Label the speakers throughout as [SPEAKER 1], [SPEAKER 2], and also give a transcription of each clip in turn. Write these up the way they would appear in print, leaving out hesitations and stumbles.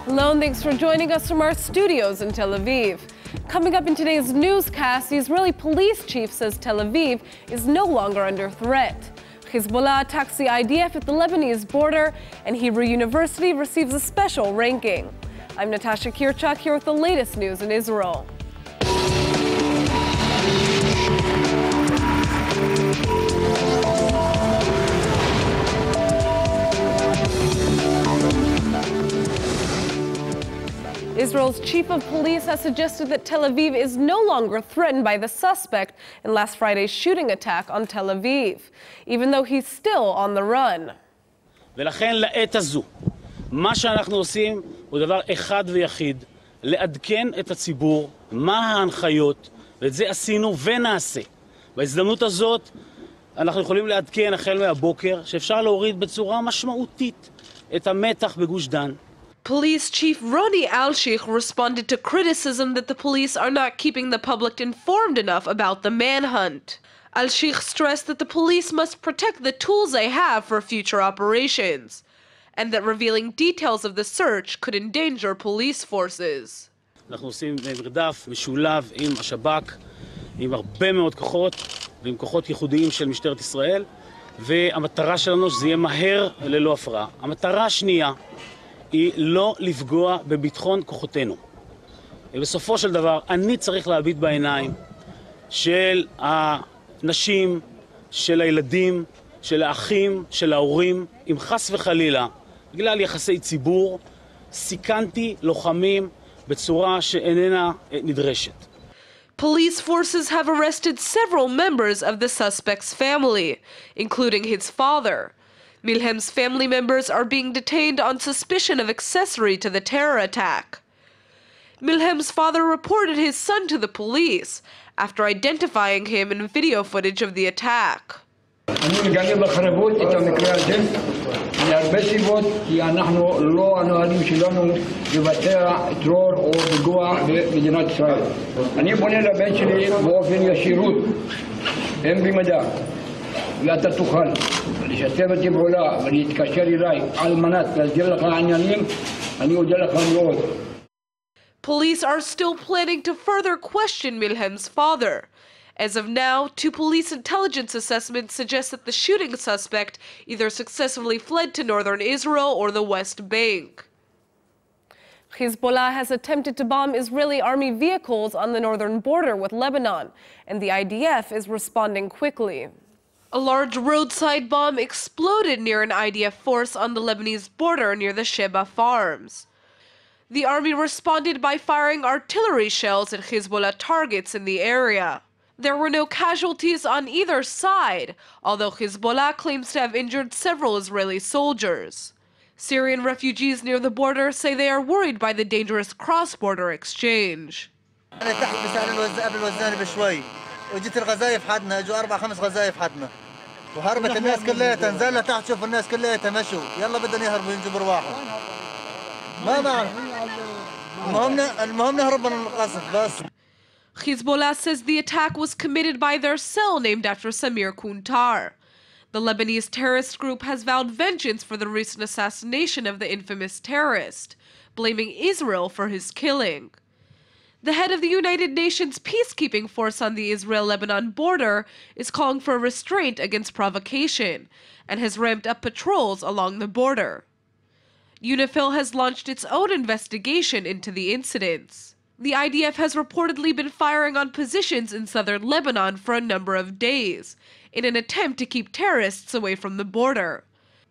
[SPEAKER 1] Hello, and thanks for joining us from our studios in Tel Aviv. Coming up in today's newscast, the Israeli police chief says Tel Aviv is no longer under threat. Hezbollah attacks the IDF at the Lebanese border, and Hebrew University receives a special ranking. I'm Natasha Kirchak here with the latest news in Israel. Israel's chief of police has suggested that Tel Aviv is no longer threatened by the suspect in last Friday's shooting attack on Tel Aviv, even though he's still on the run.
[SPEAKER 2] ולכן לעת הזו, מה שאנחנו עושים הוא דבר אחד ויחיד, לעדכן את הציבור, מה ההנחיות, ואת זה עשינו ונעשה. בהזדמנות הזאת אנחנו יכולים לעדכן החל מהבוקר שאפשר להוריד בצורה משמעותית את המתח בגוש דן.
[SPEAKER 1] Police Chief Roni Al-Sheikh responded to criticism that the police are not keeping the public informed enough about the manhunt. Al-Sheikh stressed that the police must protect the tools they have for future operations, and that revealing details of the search could endanger police forces.
[SPEAKER 2] אנחנו עושים מרדף משולב עם השב"כ, עם הרבה מאוד כוחות, ועם כוחות ייחודיים של משטרת ישראל, והמטרה שלנו שזה יהיה מהר ללא הפרעה. המטרה השנייה היא לא לפגוע בביטחון כוחותינו. ובסופו של דבר, אני צריך להביט בעיניים של הנשים, של הילדים, של האחים, של ההורים, אם חס וחלילה, בגלל יחסי ציבור, סיכנתי לוחמים בצורה שאיננה נדרשת.
[SPEAKER 1] Police forces have arrested several members of the suspect's family, including his father. Milhem's family members are being detained on suspicion of accessory to the terror attack. Milhem's father reported his son to the police after identifying him in video footage of the attack.
[SPEAKER 3] لا تتخل لشتبت بعلا وليتكشر إلي على المنات لأجلق عنيانين أن يجلق عنيون.
[SPEAKER 1] Police are still planning to further question Milhem's father. As of now, two police intelligence assessments suggest that the shooting suspect either successfully fled to northern Israel or the West Bank. Hezbollah has attempted to bomb Israeli army vehicles on the northern border with Lebanon, and the IDF is responding quickly. A large roadside bomb exploded near an IDF force on the Lebanese border near the Sheba farms. The army responded by firing artillery shells at Hezbollah targets in the area. There were no casualties on either side, although Hezbollah claims to have injured several Israeli soldiers. Syrian refugees near the border say they are worried by the dangerous cross-border exchange.
[SPEAKER 4] وجيت الغزايف حدنا اجوا 4-5 غزايف حدنا وهربت الناس كلها نزلنا تحت شوف الناس كلها مشوا يلا بدهم يهربوا ينجوا برواحهم ما بعرف المهم نهرب من القصف بس.
[SPEAKER 1] Hezbollah says the attack was committed by their cell named after Samir Kuntar. The Lebanese terrorist group has vowed vengeance for the recent assassination of the infamous terrorist, blaming Israel for his killing. The head of the United Nations peacekeeping force on the Israel-Lebanon border is calling for restraint against provocation and has ramped up patrols along the border. UNIFIL has launched its own investigation into the incidents. The IDF has reportedly been firing on positions in southern Lebanon for a number of days in an attempt to keep terrorists away from the border.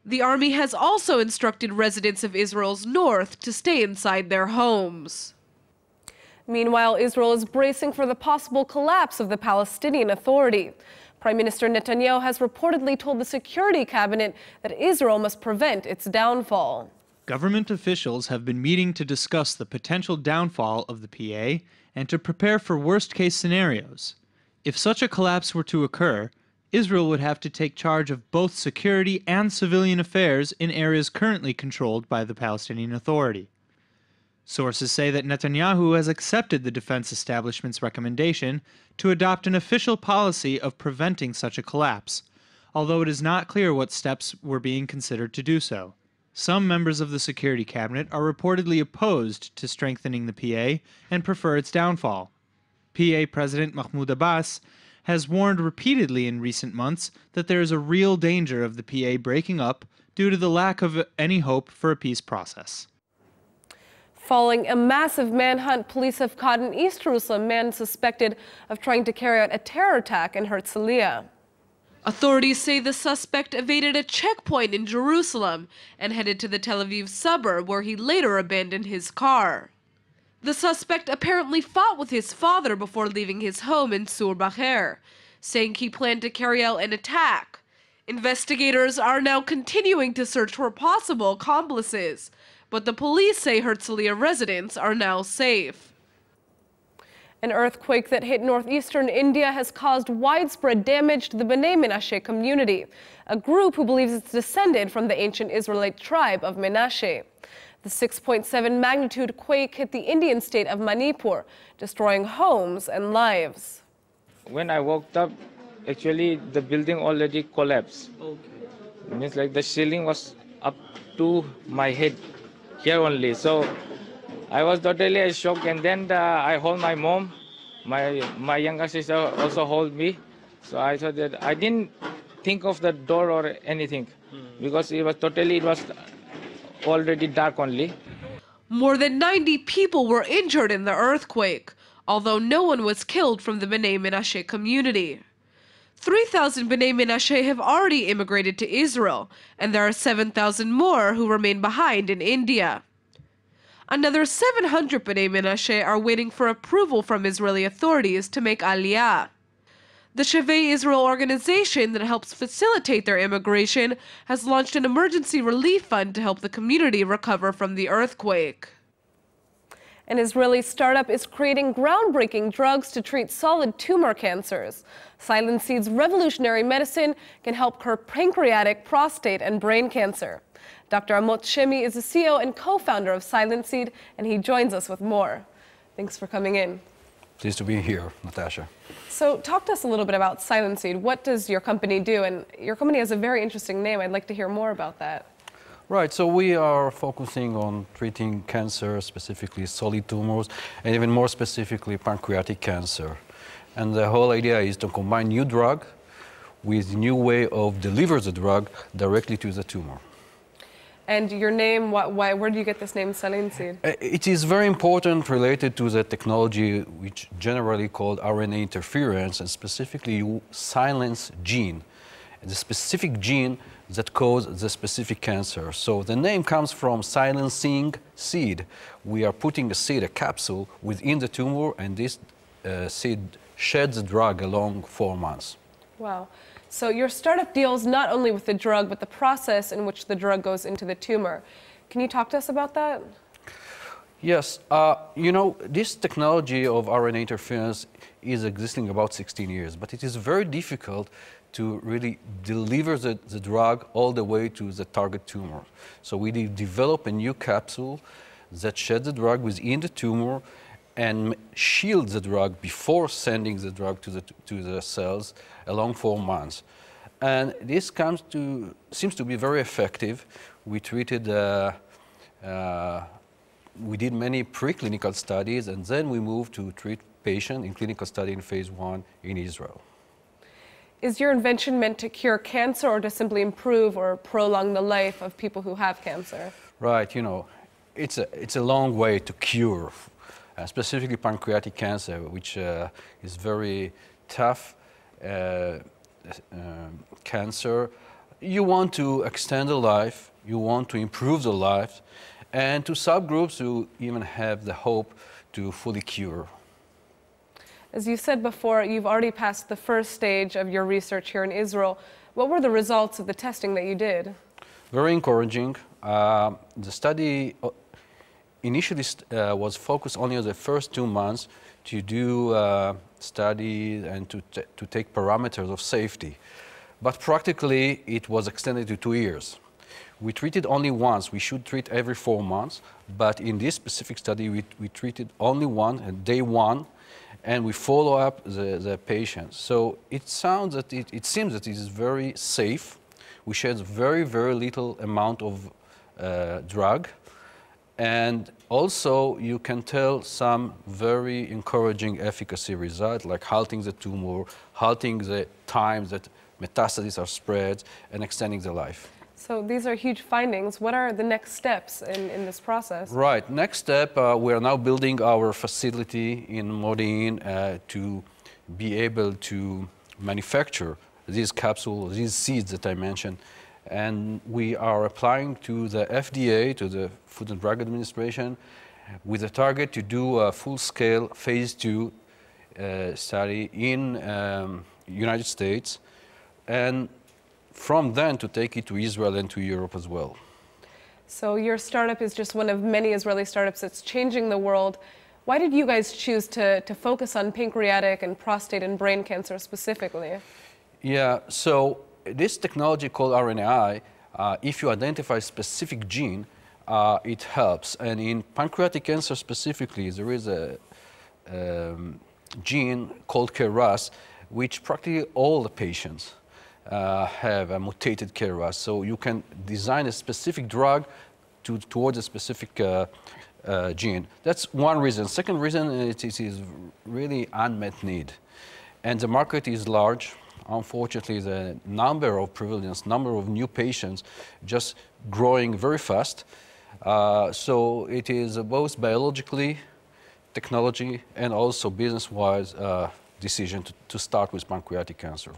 [SPEAKER 1] The army has also instructed residents of Israel's north to stay inside their homes. Meanwhile, Israel is bracing for the possible collapse of the Palestinian Authority. Prime Minister Netanyahu has reportedly told the Security Cabinet that Israel must prevent its downfall.
[SPEAKER 5] Government officials have been meeting to discuss the potential downfall of the PA and to prepare for worst-case scenarios. If such a collapse were to occur, Israel would have to take charge of both security and civilian affairs in areas currently controlled by the Palestinian Authority. Sources say that Netanyahu has accepted the defense establishment's recommendation to adopt an official policy of preventing such a collapse, although it is not clear what steps were being considered to do so. Some members of the security cabinet are reportedly opposed to strengthening the PA and prefer its downfall. PA President Mahmoud Abbas has warned repeatedly in recent months that there is a real danger of the PA breaking up due to the lack of any hope for a peace process.
[SPEAKER 6] Following a massive manhunt, police have caught an East Jerusalem man suspected of trying to carry out a terror attack in Herzliya.
[SPEAKER 1] Authorities say the suspect evaded a checkpoint in Jerusalem and headed to the Tel Aviv suburb where he later abandoned his car. The suspect apparently fought with his father before leaving his home in Sur Bacher, saying he planned to carry out an attack. Investigators are now continuing to search for possible accomplices, but the police say Herzliya residents are now safe.
[SPEAKER 6] An earthquake that hit northeastern India has caused widespread damage to the Bnei Menashe community, a group who believes it's descended from the ancient Israelite tribe of Menashe. The 6.7 magnitude quake hit the Indian state of Manipur, destroying homes and lives.
[SPEAKER 7] When I woke up, actually the building already collapsed. It means like the ceiling was up to my head here only. So I was totally shocked, and then I hold my mom. My younger sister also hold me. So I thought that I didn't think of the door or anything because it was already dark only.
[SPEAKER 1] More than 90 people were injured in the earthquake, although no one was killed from the Bnei Menashe community. 3,000 Bnei Menashe have already immigrated to Israel, and there are 7,000 more who remain behind in India. Another 700 Bnei Menashe are waiting for approval from Israeli authorities to make Aliyah. The Shavei Israel organization that helps facilitate their immigration has launched an emergency relief fund to help the community recover from the earthquake.
[SPEAKER 6] An Israeli startup is creating groundbreaking drugs to treat solid tumor cancers. Silent Seed's revolutionary medicine can help curb pancreatic, prostate, and brain cancer. Dr. Amot Shemi is the CEO and co-founder of Silent Seed, and he joins us with more. Thanks for coming in.
[SPEAKER 8] Pleased to be here, Natasha.
[SPEAKER 6] So talk to us a little bit about Silent Seed. What does your company do? And your company has a very interesting name. I'd like to hear more about that.
[SPEAKER 8] Right, so we are focusing on treating cancer, specifically solid tumors, and even more specifically pancreatic cancer. And the whole idea is to combine new drug with new way of deliver the drug directly to the tumor.
[SPEAKER 6] And your name, where do you get this name, Silent Seed?
[SPEAKER 8] It is very important related to the technology which generally called RNA interference, and specifically you silence gene, the specific gene that causes the specific cancer. So the name comes from silencing seed. We are putting a seed, a capsule, within the tumor, and this seed sheds the drug along 4 months.
[SPEAKER 6] Wow. So your startup deals not only with the drug, but the process in which the drug goes into the tumor. Can you talk to us about that?
[SPEAKER 8] Yes. You know, this technology of RNA interference is existing about 16 years, but it is very difficult to really deliver the drug all the way to the target tumor. So we develop a new capsule that sheds the drug within the tumor and shields the drug before sending the drug to the cells along 4 months. And this seems to be very effective. We treated, we did many preclinical studies, and then we moved to treat patients in clinical study in phase 1 in Israel.
[SPEAKER 6] Is your invention meant to cure cancer or to simply improve or prolong the life of people who have cancer?
[SPEAKER 8] Right, you know, it's a long way to cure, specifically pancreatic cancer, which is very tough cancer. You want to extend the life, you want to improve the life, and to subgroups who even have the hope to fully cure.
[SPEAKER 6] As you said before, you've already passed the first stage of your research here in Israel. What were the results of the testing that you did?
[SPEAKER 8] Very encouraging. The study initially was focused only on the first 2 months to do studies and to take parameters of safety. But practically, it was extended to 2 years. We treated only once. We should treat every 4 months. But in this specific study, we treated only one at day 1. And we follow up the patients. So it seems that it is very safe. We shed very, very little amount of drug. And also, you can tell some very encouraging efficacy results, like halting the tumor, halting the time that metastases are spread, and extending the life.
[SPEAKER 6] So these are huge findings. What are the next steps in this process?
[SPEAKER 8] Right. Next step, we are now building our facility in Modi'in to be able to manufacture these capsules, these seeds that I mentioned. And we are applying to the FDA, to the Food and Drug Administration, with a target to do a full-scale phase 2 study in United States, and from then to take it to Israel and to Europe as well.
[SPEAKER 6] So your startup is just one of many Israeli startups that's changing the world. Why did you guys choose to focus on pancreatic and prostate and brain cancer specifically?
[SPEAKER 8] Yeah, so this technology called RNAi, if you identify a specific gene, it helps. And in pancreatic cancer specifically, there is a gene called KRAS, which practically all the patients have a mutated KRAS. So you can design a specific drug towards a specific gene. That's one reason. Second reason, it is really unmet need. And the market is large. Unfortunately, the number of prevalence, number of new patients just growing very fast. So it is both biologically, technology, and also business-wise decision to start with pancreatic cancer.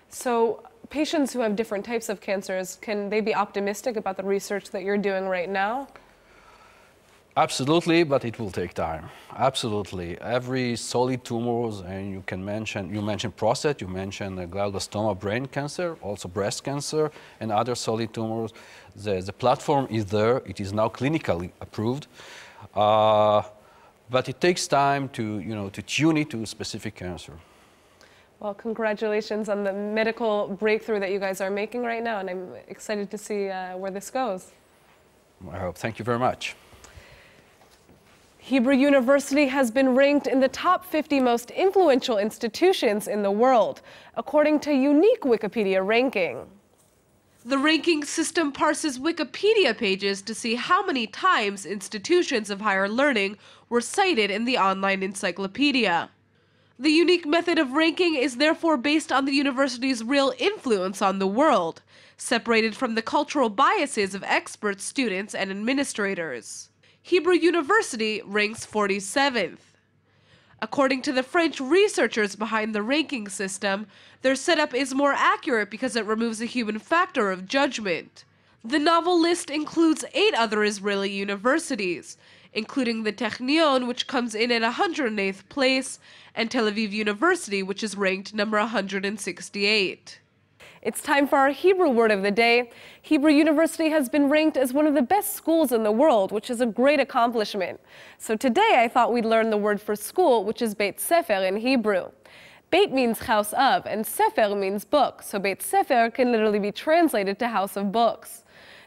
[SPEAKER 6] So patients who have different types of cancers, can they be optimistic about the research that you're doing right now?
[SPEAKER 8] Absolutely, but it will take time. Absolutely. Every solid tumors, and you mentioned prostate, you mentioned glioblastoma, brain cancer, also breast cancer, and other solid tumors. The platform is there. It is now clinically approved. But it takes time to tune it to specific cancer.
[SPEAKER 6] Well, congratulations on the medical breakthrough that you guys are making right now, and I'm excited to see where this goes.
[SPEAKER 8] I hope. Thank you very much.
[SPEAKER 6] Hebrew University has been ranked in the top 50 most influential institutions in the world, according to a unique Wikipedia ranking.
[SPEAKER 1] The ranking system parses Wikipedia pages to see how many times institutions of higher learning were cited in the online encyclopedia. The unique method of ranking is therefore based on the university's real influence on the world, separated from the cultural biases of experts, students, and administrators. Hebrew University ranks 47th. According to the French researchers behind the ranking system, their setup is more accurate because it removes a human factor of judgment. The novel list includes 8 other Israeli universities, including the Technion, which comes in at 108th place, and Tel Aviv University, which is ranked number 168.
[SPEAKER 6] It's time for our Hebrew word of the day. Hebrew University has been ranked as one of the best schools in the world, which is a great accomplishment. So today I thought we'd learn the word for school, which is Beit Sefer in Hebrew. Beit means house of, and Sefer means book, so Beit Sefer can literally be translated to house of books.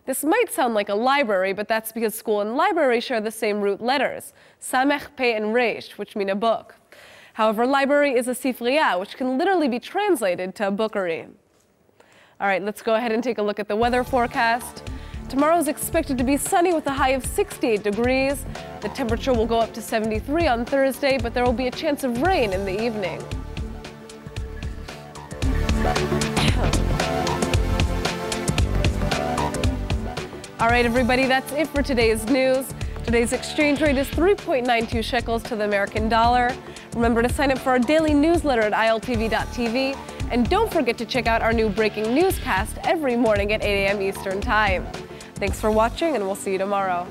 [SPEAKER 6] This might sound like a library, but that's because school and library share the same root letters, Samech, Pei, and Reish, which mean a book. However, library is a sifriya, which can literally be translated to a bookery. All right, let's go ahead and take a look at the weather forecast. Tomorrow is expected to be sunny with a high of 68 degrees. The temperature will go up to 73 on Thursday, but there will be a chance of rain in the evening. All right, everybody, that's it for today's news. Today's exchange rate is 3.92 shekels to the American dollar. Remember to sign up for our daily newsletter at ILTV.tv. And don't forget to check out our new breaking newscast every morning at 8 a.m. Eastern Time. Thanks for watching, and we'll see you tomorrow.